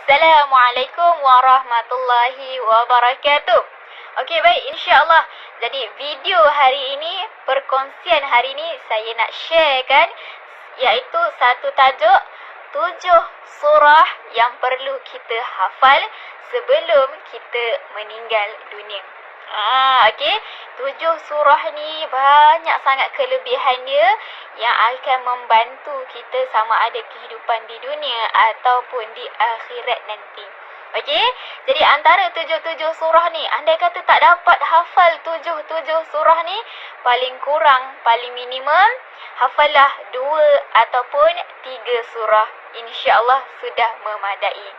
Assalamualaikum warahmatullahi wabarakatuh. Okey, baik, insya-Allah. Jadi video hari ini, perkongsian hari ini saya nak sharekan iaitu satu tajuk 7 surah yang perlu kita hafal sebelum kita meninggal dunia. Okey. 7 surah ni banyak sangat kelebihan dia yang akan membantu kita sama ada kehidupan di dunia ataupun di akhirat nanti. Okey. Jadi antara 7 surah ni, andai kata tak dapat hafal 7 surah ni, paling kurang, paling minimum hafallah 2 ataupun 3 surah. InsyaAllah sudah memadai.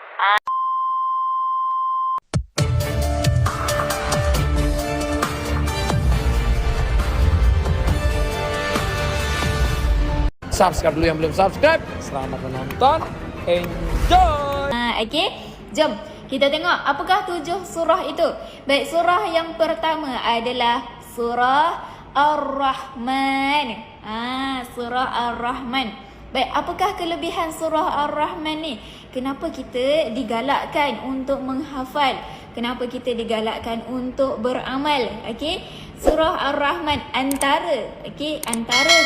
Subscribe dulu yang belum subscribe. Selamat menonton. Enjoy. Okey, jom kita tengok apakah 7 surah itu. Baik, surah yang pertama adalah surah Ar-Rahman. Surah Ar-Rahman. Baik, apakah kelebihan surah Ar-Rahman ni? Kenapa kita digalakkan untuk menghafal? Kenapa kita digalakkan untuk beramal? Okey, surah Ar-Rahman antara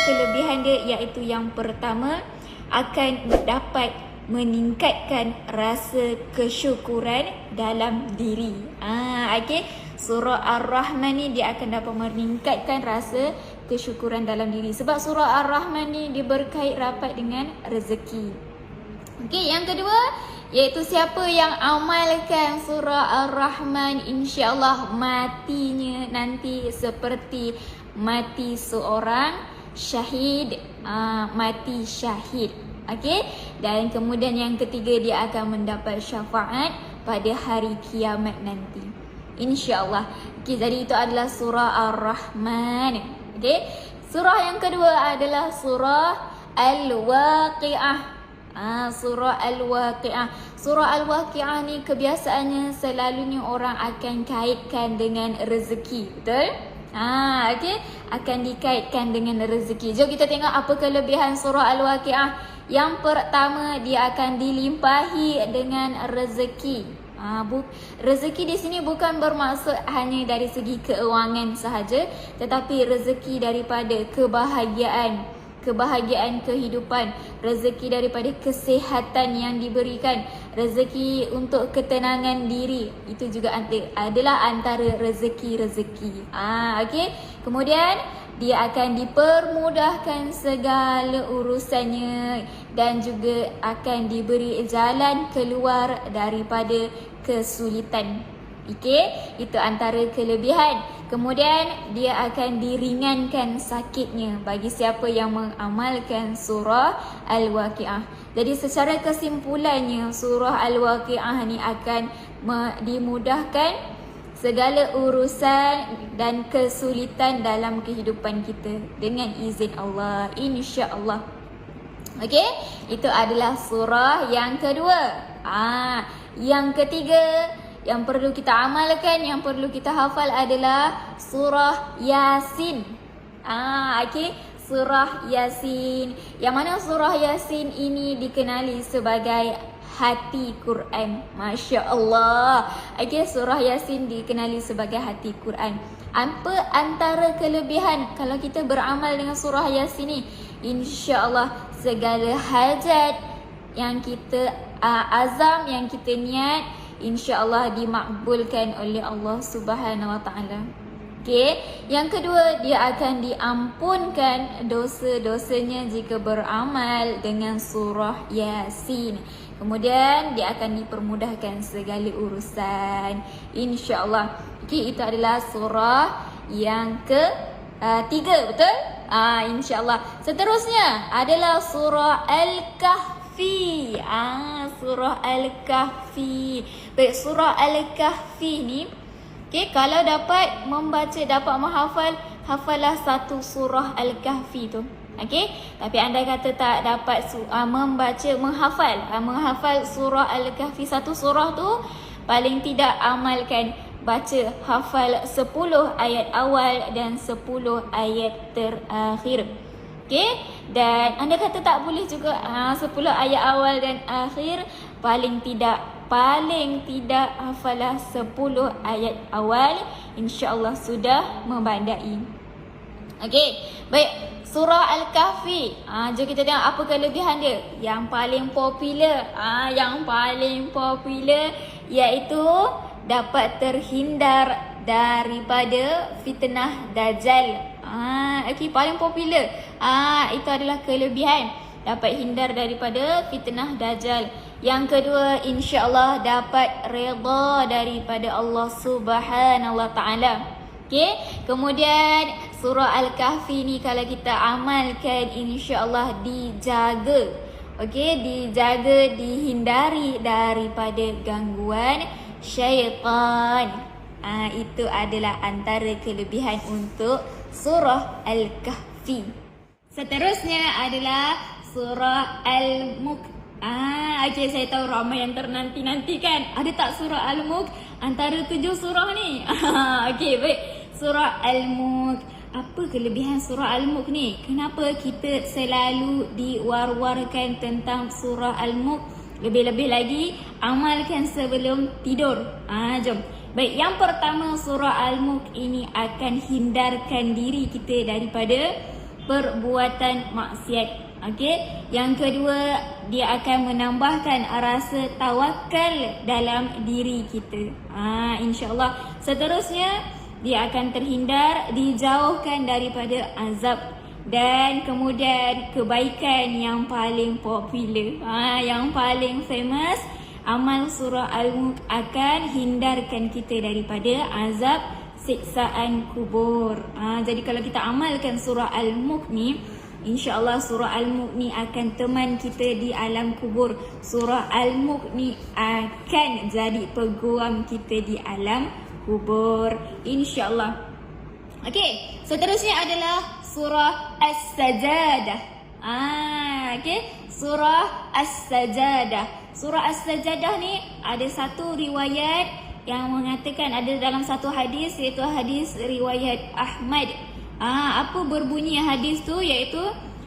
kelebihan dia iaitu yang pertama akan dapat meningkatkan rasa kesyukuran dalam diri. Okey, surah Ar-Rahman ni dia akan dapat meningkatkan rasa kesyukuran dalam diri sebab surah Ar-Rahman ni dia berkait rapat dengan rezeki. Okey, yang kedua iaitu siapa yang amalkan surah Ar-Rahman, insya-Allah matinya nanti seperti mati seorang syahid, mati syahid. Okey, dan kemudian yang ketiga dia akan mendapat syafaat pada hari kiamat nanti, insya-Allah. Okey, jadi itu adalah surah Ar-Rahman. Okey, surah yang kedua adalah surah Al-Waqi'ah. Surah Al-Waqi'ah. Surah Al-Waqi'ah ni kebiasaannya selalunya orang akan kaitkan dengan rezeki, betul? Okey, akan dikaitkan dengan rezeki. Jom kita tengok apa kelebihan surah Al-Waqi'ah. Yang pertama, dia akan dilimpahi dengan rezeki. Rezeki di sini bukan bermaksud hanya dari segi keuangan sahaja, tetapi rezeki daripada kebahagiaan kehidupan, rezeki daripada kesihatan yang diberikan, rezeki untuk ketenangan diri, itu juga adalah antara rezeki-rezeki. Okey. Kemudian dia akan dipermudahkan segala urusannya dan juga akan diberi jalan keluar daripada kesulitan. Okey, itu antara kelebihan. Kemudian dia akan diringankan sakitnya bagi siapa yang mengamalkan surah Al-Waqi'ah. Jadi secara kesimpulannya, surah Al-Waqi'ah ni akan dimudahkan segala urusan dan kesulitan dalam kehidupan kita dengan izin Allah, insya-Allah. Okey, itu adalah surah yang kedua. Yang ketiga yang perlu kita amalkan, yang perlu kita hafal adalah surah Yasin. Okey, surah Yasin. Yang mana surah Yasin ini dikenali sebagai hati Quran. Masya Allah. Okey, surah Yasin dikenali sebagai hati Quran. Apa antara kelebihan kalau kita beramal dengan surah Yasin ni? Insya-Allah segala hajat yang kita azam, yang kita niat, insya-Allah dimakbulkan oleh Allah Subhanahu Wa Taala. Okey, yang kedua dia akan diampunkan dosa-dosanya jika beramal dengan surah Yasin. Kemudian dia akan dipermudahkan segala urusan, insya-Allah. Okey, itu adalah surah yang ketiga, betul? Insya-Allah. Seterusnya adalah surah Al-Kahfi. Surah Al-Kahfi. Baik, surah Al-Kahfi ni, okey, kalau dapat membaca, dapat menghafal, hafallah satu surah Al-Kahfi tu. Okey, tapi andai kata tak dapat menghafal surah Al-Kahfi, satu surah tu, paling tidak amalkan, baca, hafal 10 ayat awal dan 10 ayat terakhir. Okey, dan anda kata tak boleh juga 10 ayat awal dan akhir, paling tidak paling tidak hafalah 10 ayat awal, insya-Allah sudah membandai. Okey, baik. Surah Al-Kahfi. Jom kita tengok apa kelebihan dia. Yang paling popular, iaitu dapat terhindar daripada fitnah Dajjal. Okey, paling popular. Itu adalah kelebihan. Dapat hindar daripada fitnah Dajjal. Yang kedua, insya-Allah dapat redha daripada Allah Subhanahu Wa Taala. Okey, kemudian surah Al-Kahfi ni kalau kita amalkan, insya-Allah dijaga. Okey, dijaga, dihindari daripada gangguan syaitan. Itu adalah antara kelebihan untuk surah Al-Kahfi. Seterusnya adalah surah Al-Mulk. Okey, saya tahu ramai yang ternanti-nanti kan. Ada tak surah Al-Mulk antara 7 surah ni? Okey, baik. Surah Al-Mulk. Apa kelebihan surah Al-Mulk ni? Kenapa kita selalu diwar-warkan tentang surah Al-Mulk? Lebih-lebih lagi, amalkan sebelum tidur. Jom. Baik, yang pertama, surah Al-Mulk ini akan hindarkan diri kita daripada perbuatan maksiat. Okey, yang kedua, dia akan menambahkan rasa tawakal dalam diri kita. InsyaAllah. Seterusnya, dia akan terhindar, dijauhkan daripada azab. Dan kemudian kebaikan yang paling popular, yang paling famous, amal surah Al-Mulk akan hindarkan kita daripada azab siksaan kubur. Jadi kalau kita amalkan surah Al-Mulk ni, insya-Allah surah Al-Mulk ni akan teman kita di alam kubur. Surah Al-Mulk ni akan jadi peguam kita di alam kubur, insya-Allah. Okey, seterusnya adalah surah As-Sajadah. Okey, surah As-Sajadah. Surah As-Sajadah ni ada satu riwayat yang mengatakan, ada dalam satu hadis, iaitu hadis riwayat Ahmad. Apa berbunyi hadis tu, iaitu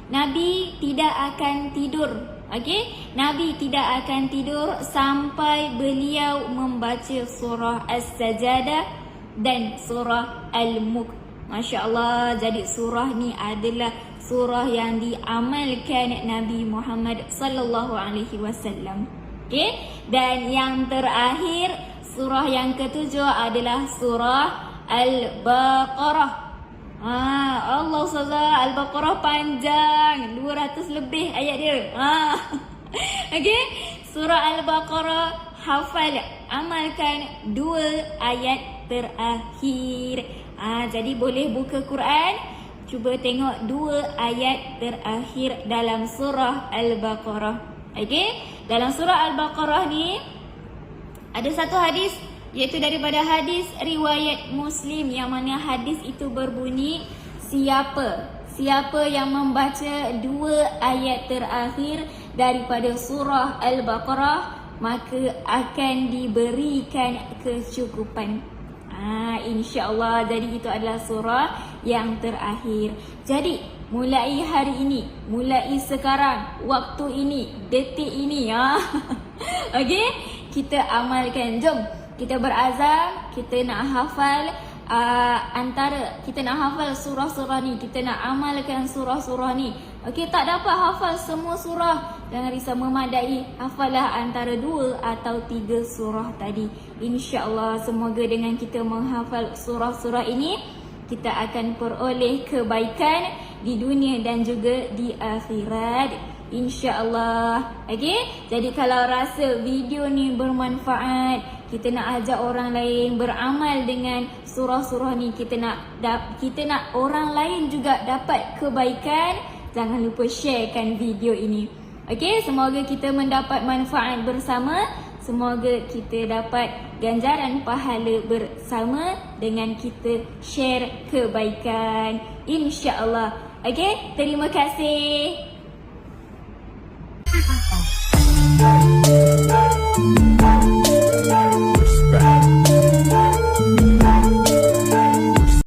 Nabi tidak akan tidur. Okey, Nabi tidak akan tidur sampai beliau membaca surah As-Sajadah dan surah Al-Mulk. Masya-Allah, jadi surah ni adalah surah yang diamalkan Nabi Muhammad sallallahu alaihi wasallam. Okey, dan yang terakhir, surah yang ketujuh adalah surah Al-Baqarah. Allah SWT, Al-Baqarah panjang, 200 lebih ayat dia. Okey, surah Al-Baqarah hafal, amalkan 2 ayat terakhir. Jadi boleh buka Quran, cuba tengok 2 ayat terakhir dalam surah Al-Baqarah. Okey, dalam surah Al-Baqarah ni ada satu hadis, iaitu daripada hadis riwayat Muslim, yang mana hadis itu berbunyi, siapa yang membaca 2 ayat terakhir daripada surah Al-Baqarah, maka akan diberikan kecukupan. InsyaAllah, jadi itu adalah surah yang terakhir. Jadi mulai hari ini, mulai sekarang, waktu ini, detik ini, okey, kita amalkan. Jom kita berazam, kita nak hafal antara kita nak hafal surah-surah ni, kita nak amalkan surah-surah ni. Okey, tak dapat hafal semua surah, jangan risau, memadai hafalah antara 2 atau 3 surah tadi. InsyaAllah, semoga dengan kita menghafal surah-surah ini, kita akan peroleh kebaikan di dunia dan juga di akhirat, InsyaAllah. Okey, jadi kalau rasa video ni bermanfaat, kita nak ajak orang lain beramal dengan surah-surah ni, kita nak orang lain juga dapat kebaikan, jangan lupa sharekan video ini. Okey, semoga kita mendapat manfaat bersama, semoga kita dapat ganjaran pahala bersama dengan kita share kebaikan, insya-Allah. Okey, terima kasih.